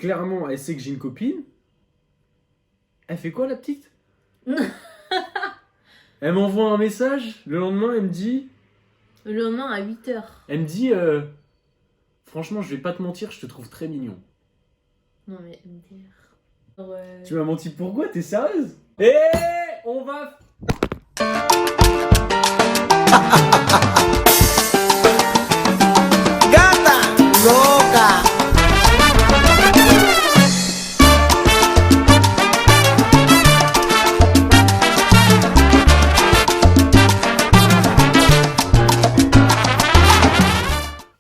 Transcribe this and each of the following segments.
clairement, elle sait que j'ai une copine. Elle fait quoi, la petite? Elle m'envoie un message, le lendemain, elle me dit... Le lendemain à 8h. Elle me dit, franchement, je vais pas te mentir, je te trouve très mignon. Non mais MDR. Tu m'as menti pourquoi? T'es sérieuse? Eh, on va... Gata loca.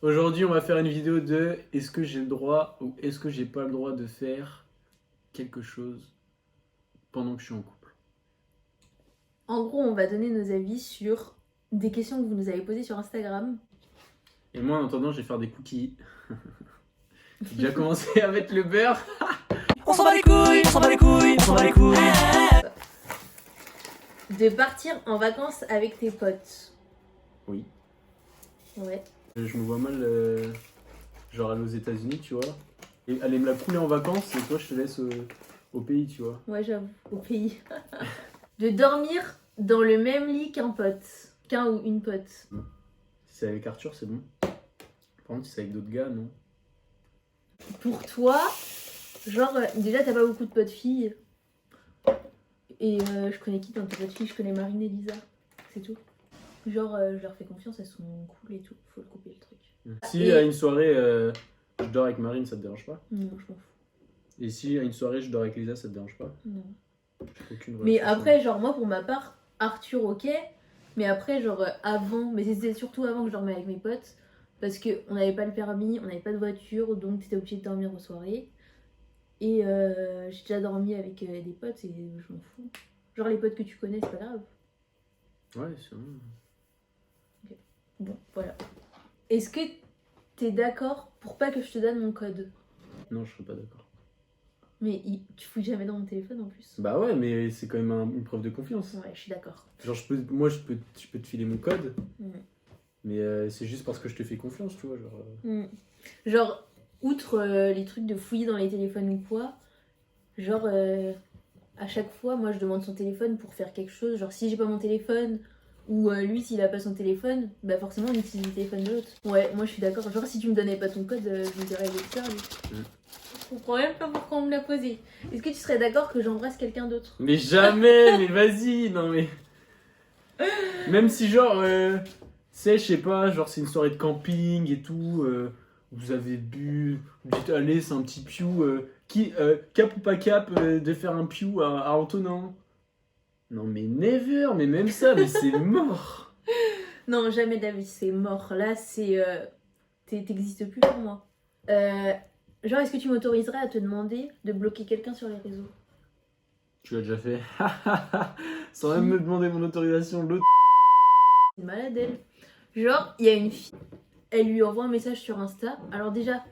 Aujourd'hui, on va faire une vidéo de est-ce que j'ai le droit ou est-ce que j'ai pas le droit de faire quelque chose pendant que je suis en couple. En gros, on va donner nos avis sur des questions que vous nous avez posées sur Instagram. Et moi, en attendant, je vais faire des cookies. J'ai déjà commencé à mettre le beurre. On s'en bat les couilles, on s'en bat les couilles, on s'en bat les couilles. De partir en vacances avec tes potes. Oui. Ouais. Je me vois mal, genre aller aux États-Unis, tu vois. Et aller me la couler en vacances et toi, je te laisse au pays, tu vois. Ouais, j'avoue, au pays. De dormir dans le même lit qu'un pote. Qu'un ou une pote. Si c'est avec Arthur, c'est bon. Par contre, si c'est avec d'autres gars, non. Pour toi, genre, déjà, t'as pas beaucoup de potes filles. Et je connais qui dans tes potes filles? Je connais Marine et Lisa. C'est tout. Genre, je leur fais confiance, elles sont cool et tout. Faut le couper le truc. Si à une soirée, je dors avec Marine, ça te dérange pas? Non, je m'en fous. Et si à une soirée, je dors avec Lisa, ça te dérange pas? Non. Aucune Mais relation. après, genre, moi, pour ma part, Arthur, ok. Mais après, genre, avant, mais c'était surtout avant que je dormais avec mes potes. Parce qu'on n'avait pas le permis, on n'avait pas de voiture, donc t'étais obligé de dormir aux soirées. Et j'ai déjà dormi avec des potes et je m'en fous. Genre, les potes que tu connais, c'est pas grave. Ouais, c'est vrai. Bon, voilà. Est-ce que t'es d'accord pour pas que je te donne mon code? Non, je serais pas d'accord. Mais tu fouilles jamais dans mon téléphone en plus. Bah ouais, mais c'est quand même une preuve de confiance. Ouais, je suis d'accord. Genre, je peux te filer mon code, mais c'est juste parce que je te fais confiance, tu vois. Genre, Genre, outre les trucs de fouiller dans les téléphones ou quoi, genre, à chaque fois, moi je demande son téléphone pour faire quelque chose. Genre, si j'ai pas mon téléphone, ou lui, s'il a pas son téléphone, bah forcément, on utilise le téléphone de l'autre. Ouais, moi je suis d'accord. Genre, si tu me donnais pas ton code, je me dirais, il est bizarre, lui. Je comprends même pas pourquoi on me l'a posé. Est-ce que tu serais d'accord que j'embrasse quelqu'un d'autre? Mais jamais, mais vas-y, non mais. Même si, genre, c'est, je sais pas, genre, c'est une soirée de camping et tout, vous avez bu, vous dites, allez, c'est un petit piou, cap ou pas cap de faire un piou à Antonin? Non mais never, mais même ça, mais c'est mort. Non, jamais de la vie, c'est mort. Là, c'est. T'existes plus pour moi. Genre, est-ce que tu m'autoriserais à te demander de bloquer quelqu'un sur les réseaux? Tu l'as déjà fait. Sans même me demander mon autorisation, l'autre. C'est une malade, elle. Genre, il y a une fille, elle lui envoie un message sur Insta. Alors, déjà,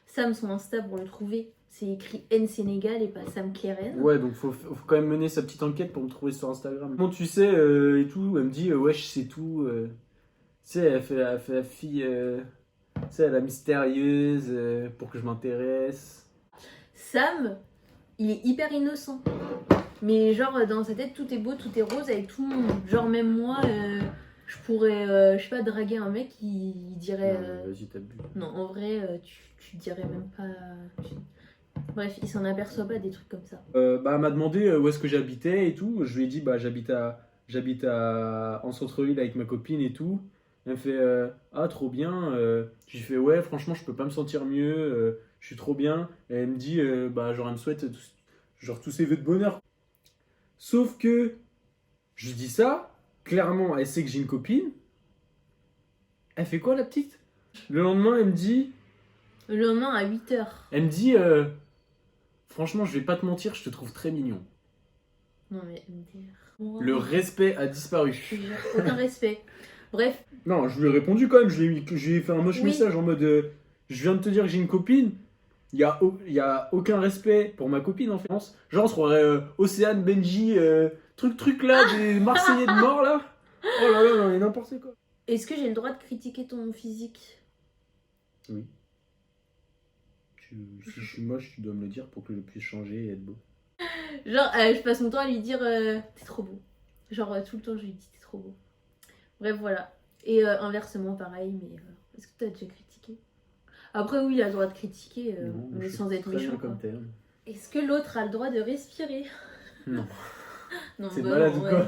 Sam, son Insta, pour le trouver, c'est écrit N Sénégal et pas Sam Keren. Ouais, donc faut quand même mener sa petite enquête pour me trouver sur Instagram. Comment tu sais et tout, elle me dit, ouais, je sais tout. Tu sais, elle fait la fille, tu sais, la mystérieuse pour que je m'intéresse. Sam, il est hyper innocent. Mais genre, dans sa tête, tout est beau, tout est rose avec tout le monde. Genre, même moi, je pourrais, je sais pas, draguer un mec, il dirait... Non, vas-y, t'abuses. Non, en vrai, tu dirais même pas... Bref, il s'en aperçoit pas des trucs comme ça. Bah, elle m'a demandé où est-ce que j'habitais et tout. Je lui ai dit, bah, j'habite en centre-ville avec ma copine et tout. Elle me fait, ah, trop bien. Je lui fais, ouais, franchement, je peux pas me sentir mieux. Je suis trop bien. Et elle me dit, bah, genre, elle me souhaite genre tous ses vœux de bonheur. Sauf que, je lui dis ça, clairement, elle sait que j'ai une copine. Elle fait quoi, la petite? Le lendemain, elle me dit, Le lendemain, à 8h. elle me dit, franchement, je vais pas te mentir, je te trouve très mignon. Non mais MDR. Le respect a disparu. Je te jure, aucun respect. Bref, Non, je lui ai répondu quand même, je lui ai fait un moche Oui. message en mode je viens de te dire que j'ai une copine, il y a aucun respect pour ma copine en France. Genre on se croirait Océane, Benji, truc là, des Marseillais de mort là. Oh là là, non mais n'importe quoi. est-ce que j'ai le droit de critiquer ton physique? Oui. Si je suis moche, tu dois me le dire pour que je puisse changer et être beau. Genre, je passe mon temps à lui dire t'es trop beau. Genre, tout le temps, je lui dis t'es trop beau. Bref, voilà. Et inversement, pareil, mais est-ce que t'as déjà critiqué? Après, oui, il a le droit de critiquer, Non, mais je suis sans être très bien méchant. comme Quoi. terme. Est-ce que l'autre a le droit de respirer? Non. Non, C'est bah malade non, ou ouais. quoi?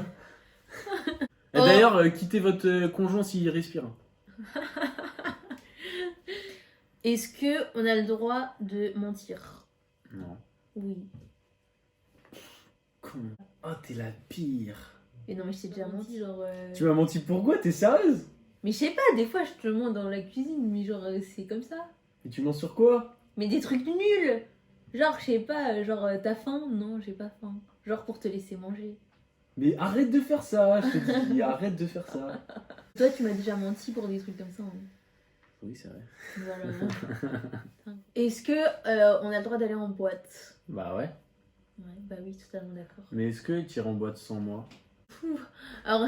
Et d'ailleurs, quittez votre conjoint s'il respire. Est-ce que on a le droit de mentir? Non. Oui. Comment? Oh, t'es la pire. Et non, mais je t'ai déjà menti, genre. Tu m'as menti pourquoi? T'es sérieuse? Mais je sais pas, des fois je te mens dans la cuisine, mais genre c'est comme ça. Et tu mens sur quoi? Mais des trucs nuls! Genre, je sais pas, genre t'as faim? Non, j'ai pas faim. Genre pour te laisser manger. Mais arrête de faire ça, je te dis, arrête de faire ça. Toi, tu m'as déjà menti pour des trucs comme ça. Hein. Oui, c'est vrai. Voilà. Est-ce que on a le droit d'aller en boîte? Bah ouais. Ouais, bah oui, totalement d'accord. Mais est-ce que tu irais en boîte sans moi? Alors,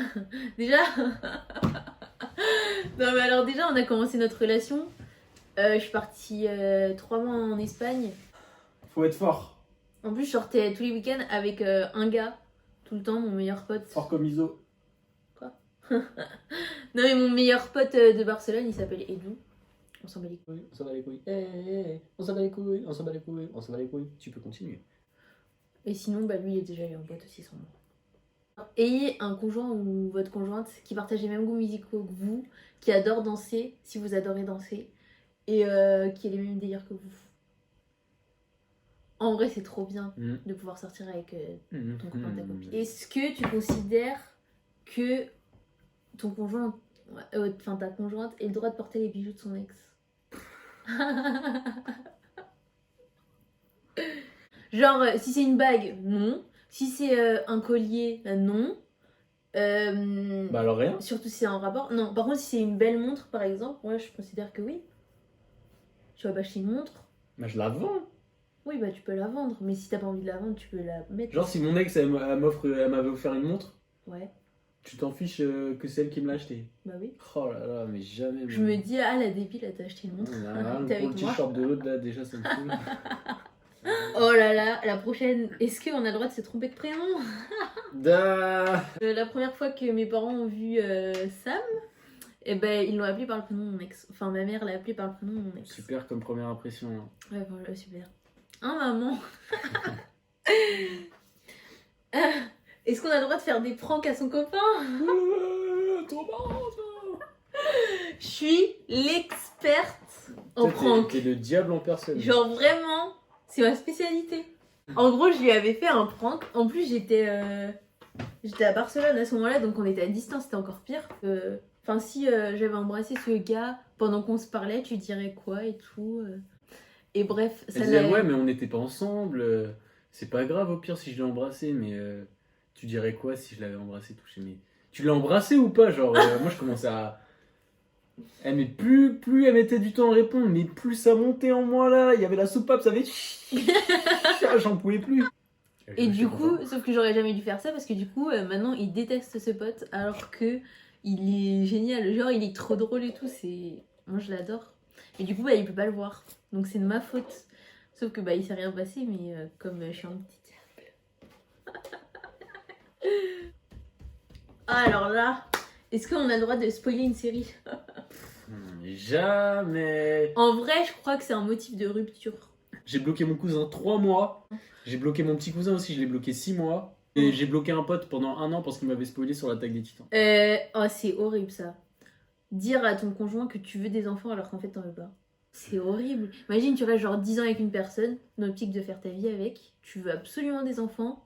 déjà. Non, mais alors, déjà, on a commencé notre relation. Je suis partie 3 mois en Espagne. Faut être fort. En plus, je sortais tous les week-ends avec un gars, tout le temps, mon meilleur pote. Fort comme ISO. Non, mais mon meilleur pote de Barcelone, il s'appelle Edu. On s'en bat les couilles. Oui, on s'en bat les couilles. On s'en bat les couilles, on s'en bat les couilles, on s'en bat les couilles. Tu peux continuer. Et sinon, bah lui, il est déjà allé en boîte aussi sans moi. Ayez un conjoint ou votre conjointe qui partage les mêmes goûts musicaux que vous, qui adore danser, si vous adorez danser, et qui a les mêmes délires que vous. En vrai, c'est trop bien de pouvoir sortir avec ton copain, ta copine. Est-ce que tu considères que ton conjoint, enfin ta conjointe, ait le droit de porter les bijoux de son ex? Genre, si c'est une bague, non. Si c'est un collier, non. Bah alors rien. Surtout si c'est un rapport. Non, par contre, si c'est une belle montre, par exemple, moi je considère que oui. Tu vas pas acheter une montre. Bah je la vends. Oui, bah tu peux la vendre, mais si t'as pas envie de la vendre, tu peux la mettre. Genre si mon ex elle m'avait offert une montre, Ouais, tu t'en fiches que c'est elle qui me l'a acheté. bah oui. Oh là là, mais jamais. Je me dis, ah la débile, elle t'a acheté une montre. Ah, T'es pour le avec moi. t-shirt de l'autre là, déjà ça me fout. Oh là là, la prochaine. Est-ce qu'on a le droit de se tromper de prénom? La première fois que mes parents ont vu Sam, eh ben ils l'ont appelé par le prénom de mon ex. Enfin, ma mère l'a appelé par le prénom de mon ex. Super comme première impression. Hein. Ouais, voilà, super. Hein, maman? Est-ce qu'on a le droit de faire des pranks à son copain? Trop marrant ça. Je suis l'experte en prank. T'es le diable en personne. Genre vraiment, c'est ma spécialité. En gros, je lui avais fait un prank. En plus, j'étais à Barcelone à ce moment-là, donc on était à distance, c'était encore pire. Enfin, si j'avais embrassé ce gars pendant qu'on se parlait, tu dirais quoi et tout. Et bref, ça Elle disait ouais, mais on n'était pas ensemble. C'est pas grave au pire si je l'ai embrassé, mais tu dirais quoi si je l'avais embrassé, touché? Mais tu l'as embrassé ou pas? Genre, moi je commençais à. Mais plus elle mettait du temps à répondre, mais plus ça montait en moi là. Il y avait la soupape, ça avait. J'en pouvais plus. Et du coup, sauf que j'aurais jamais dû faire ça parce que du coup, maintenant il déteste ce pote alors que il est génial. Genre, il est trop drôle et tout. Moi je l'adore. Et du coup, bah, il peut pas le voir. Donc c'est de ma faute. Sauf que bah, il s'est rien passé, mais comme je suis un petit diable. Ah, alors là, est-ce qu'on a le droit de spoiler une série? Jamais. En vrai, je crois que c'est un motif de rupture. J'ai bloqué mon cousin 3 mois. J'ai bloqué mon petit cousin aussi, je l'ai bloqué 6 mois. Et j'ai bloqué un pote pendant 1 an parce qu'il m'avait spoilé sur l'attaque des titans. Oh, c'est horrible ça. Dire à ton conjoint que tu veux des enfants alors qu'en fait t'en veux pas. C'est horrible. Imagine, tu restes genre 10 ans avec une personne, dans l'optique de faire ta vie avec. Tu veux absolument des enfants.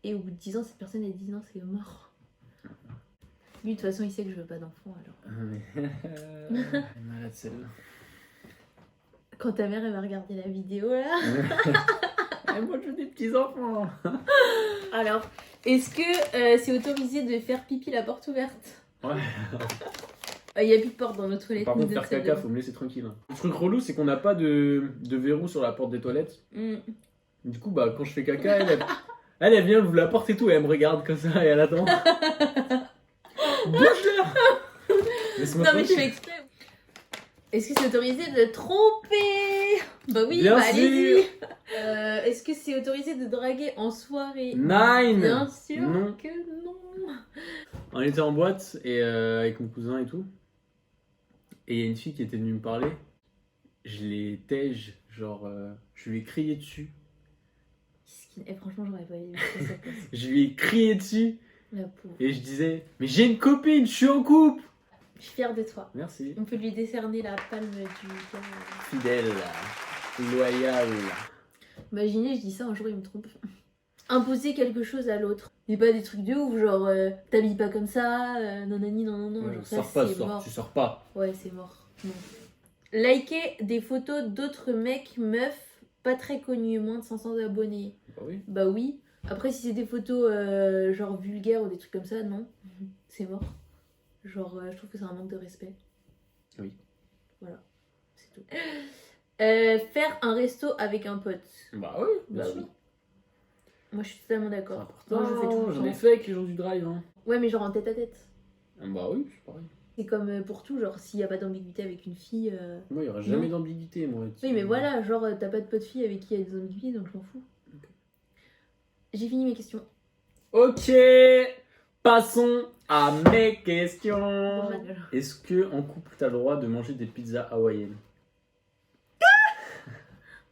Et au bout de 10 ans, cette personne, elle dit non, c'est mort. Lui, de toute façon, il sait que je veux pas d'enfants alors. Elle est malade celle-là. Quand ta mère, elle va regarder la vidéo là. Et moi je veux des petits enfants. Alors, est-ce que c'est autorisé de faire pipi la porte ouverte? Ouais. Il n'y a plus de porte dans notre toilette. Par ni contre, de faire salle de caca, bain. faut me laisser tranquille. Hein. Le truc relou, c'est qu'on n'a pas de verrou sur la porte des toilettes. Du coup, bah, quand je fais caca, elle vient, elle ouvre la porte et tout, et elle me regarde comme ça, et elle attend. Bouge là. Laisse-moi Non, mais tu tranquille. fais exprès. Est-ce que c'est autorisé de tromper? Bah oui, Bien bah sûr. allez-y. Est-ce que c'est autorisé de draguer en soirée? Nine. Bien sûr Non. que non. On était en boîte et avec mon cousin et tout. Et il y a une fille qui était venue me parler. Je l'ai tège, genre, je lui ai crié dessus. Franchement, j'aurais pas aimé faire ça. Je lui ai crié dessus La pauvre. et je disais, mais j'ai une copine, je suis en couple. Je suis fière de toi. Merci. On peut lui décerner la palme du gars. Fidèle, loyal. Imaginez, je dis ça, un jour il me trompe. Imposer quelque chose à l'autre. Mais pas des trucs de ouf, genre t'habilles pas comme ça, nanani, non, non, non. Ouais, Genre, ça, sors pas, c'est mort. tu sors pas. Ouais, c'est mort. Non. Liker des photos d'autres mecs, meufs, pas très connus, moins de 500 abonnés. Bah oui. Bah oui. Après, si c'est des photos genre vulgaires ou des trucs comme ça, non. C'est mort. Genre, je trouve que c'est un manque de respect. Oui. Voilà. C'est tout. Faire un resto avec un pote. Bah oui, bien Bah sûr. oui. Moi, je suis totalement C'est d'accord. important. Moi, je fais tout le J'en ai temps. fait avec les gens du drive. Hein. Ouais, mais genre en tête à tête. Bah oui, c'est pareil. C'est comme pour tout, genre s'il n'y a pas d'ambiguïté avec une fille. Moi, il n'y aura jamais Non. d'ambiguïté, moi. Oui, mais voilà, genre t'as pas de pote fille avec qui il y a des ambiguïtés, donc je m'en fous. Ok. J'ai fini mes questions. Ok, passons à mes questions. Dans ma gueule. Est-ce que en couple, t'as le droit de manger des pizzas hawaïennes?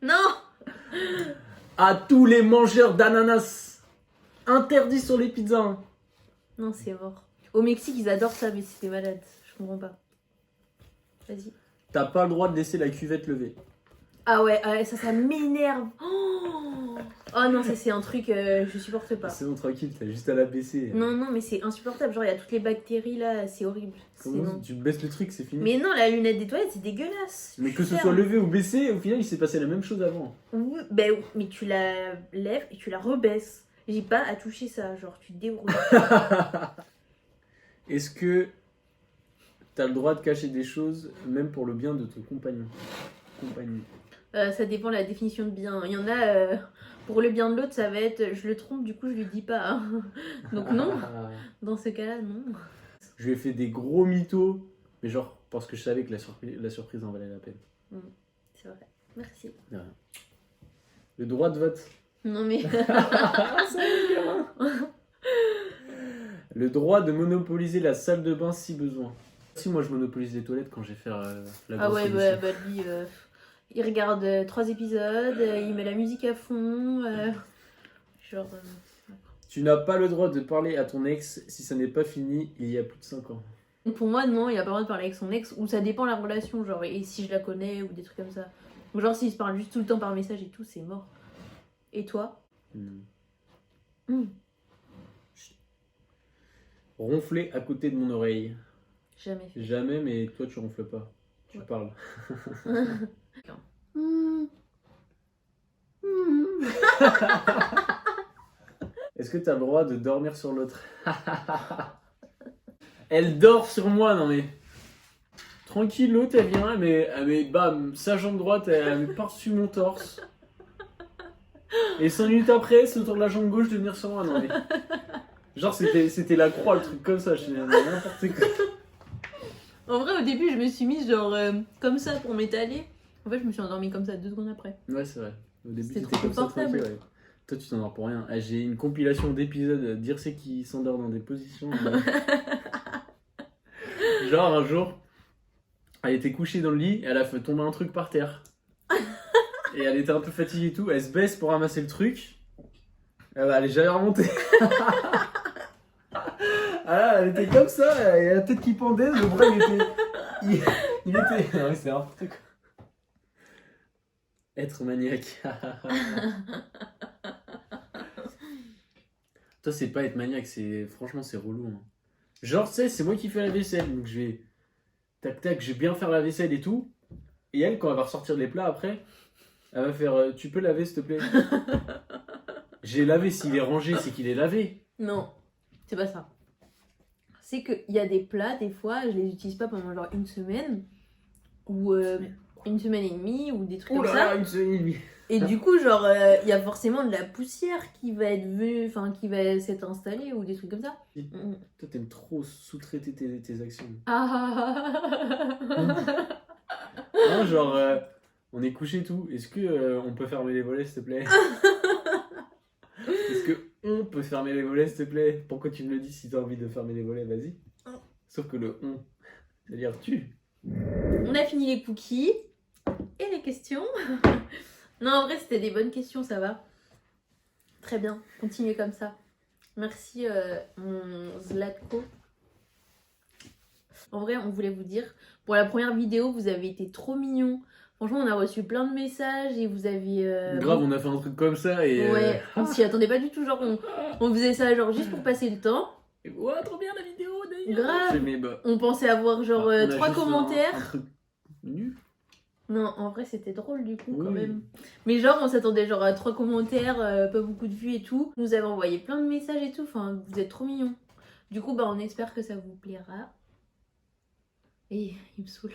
Non. À tous les mangeurs d'ananas, interdit sur les pizzas. Hein. Non, c'est mort. Au Mexique, ils adorent ça, mais c'était malade. Je comprends pas. Vas-y. T'as pas le droit de laisser la cuvette levée. Ah ouais, ça m'énerve. Oh non, ça c'est un truc, je supporte pas. C'est bon, tranquille, t'as juste à la baisser. Non, non, mais c'est insupportable. Genre, il y a toutes les bactéries là, c'est horrible. C'est Comment non. tu baisses le truc, c'est fini. Mais non, la lunette des toilettes, c'est dégueulasse. Mais que ce Ferme. soit levé ou baissé, au final, il s'est passé la même chose avant. Oui, ben, mais tu la lèves et tu la rebaisses. J'ai pas à toucher ça, genre tu te débrouilles. Est-ce que t'as le droit de cacher des choses, même pour le bien de ton compagnon? Ça dépend de la définition de bien. Il y en a, pour le bien de l'autre, ça va être je le trompe, du coup je lui dis pas. Hein. Donc non, dans ce cas-là, non. Je lui ai fait des gros mythos, mais genre parce que je savais que la surprise en valait la peine. C'est vrai. Merci. De rien. Le droit de vote. Non mais. Le droit de monopoliser la salle de bain si besoin. Si moi je monopolise les toilettes quand j'ai fait la Ah grosse ouais, émission. bah lui, il regarde 3 épisodes, il met la musique à fond. Genre. Tu n'as pas le droit de parler à ton ex si ça n'est pas fini il y a plus de 5 ans. Pour moi, non, il a pas le droit de parler avec son ex, ou ça dépend de la relation, genre, et si je la connais, ou des trucs comme ça. Ou genre, s'il se parle juste tout le temps par message et tout, c'est mort. Et toi? Ronfler à côté de mon oreille. Jamais fait. Jamais, mais toi tu ronfles pas. Tu Ouais. parles. Est-ce que t'as le droit de dormir sur l'autre? Elle dort sur moi, non mais. Tranquille, l'autre elle vient, elle met bam, sa jambe droite, elle met par-dessus mon torse. Et 5 minutes après, c'est autour de la jambe gauche de venir sur moi, non mais. Genre c'était la croix, le truc comme ça, je suis n'importe quoi. En vrai, au début, je me suis mise genre comme ça pour m'étaler. En fait, je me suis endormie comme ça 2 secondes après. Ouais, c'est vrai. Au début, C'était c'était trop comme ça, confortable. tranquille, ouais. Toi, tu t'endors pour rien. Ah, j'ai une compilation d'épisodes d'Irce qui s'endort dans des positions. Genre, un jour, elle était couchée dans le lit, elle a fait tomber un truc par terre. Et elle était un peu fatiguée et tout. Elle se baisse pour ramasser le truc. Elle est jamais remontée. Ah là, elle était comme ça, et la tête qui pendait, le bras il était. Non, mais c'est n'importe quoi. Être maniaque. Toi, c'est pas être maniaque, franchement, c'est relou. Hein. Genre, tu sais, c'est moi qui fais la vaisselle, donc je vais. Tac tac, je vais bien faire la vaisselle et tout. Et elle, quand elle va ressortir les plats après, elle va faire tu peux laver s'il te plaît? J'ai lavé, s'il est rangé, c'est qu'il est lavé. Non, c'est pas ça. C'est qu'il y a des plats, des fois, je les utilise pas pendant genre une semaine. Ou une semaine et demie, ou des trucs Oh comme là ça. là, une semaine et demie. Et du coup, genre, il y a forcément de la poussière qui va être venue, enfin, qui va s'être installée, ou des trucs comme ça. Oui. Toi, t'aimes trop sous-traiter tes actions. Ah. Non, genre, on est couché et tout. Est-ce que on peut fermer les volets, s'il te plaît? Est-ce que on peut fermer les volets, s'il te plaît? Pourquoi tu me le dis si t'as envie de fermer les volets? Vas-y. Sauf que le on, c'est-à-dire tu. On a fini les cookies et les questions. Non, en vrai, c'était des bonnes questions, ça va. Très bien, continuez comme ça. Merci, mon Zlatko. En vrai, on voulait vous dire, pour la première vidéo, vous avez été trop mignons. Franchement, on a reçu plein de messages et vous avez... Grave, on a fait un truc comme ça et. Ouais, on s'y attendait pas du tout. Genre, on faisait ça genre juste pour passer le temps. Ouais, trop bien la vidéo d'ailleurs! Grave. Mais bah, On pensait avoir genre on a 3 juste commentaires. un truc nul. Non, en vrai, c'était drôle du coup, quand Oui. même. Mais genre, on s'attendait genre à 3 commentaires, pas beaucoup de vues et tout. Vous nous avez envoyé plein de messages et tout. Enfin, vous êtes trop mignons. Du coup, bah, on espère que ça vous plaira. Et il me saoule.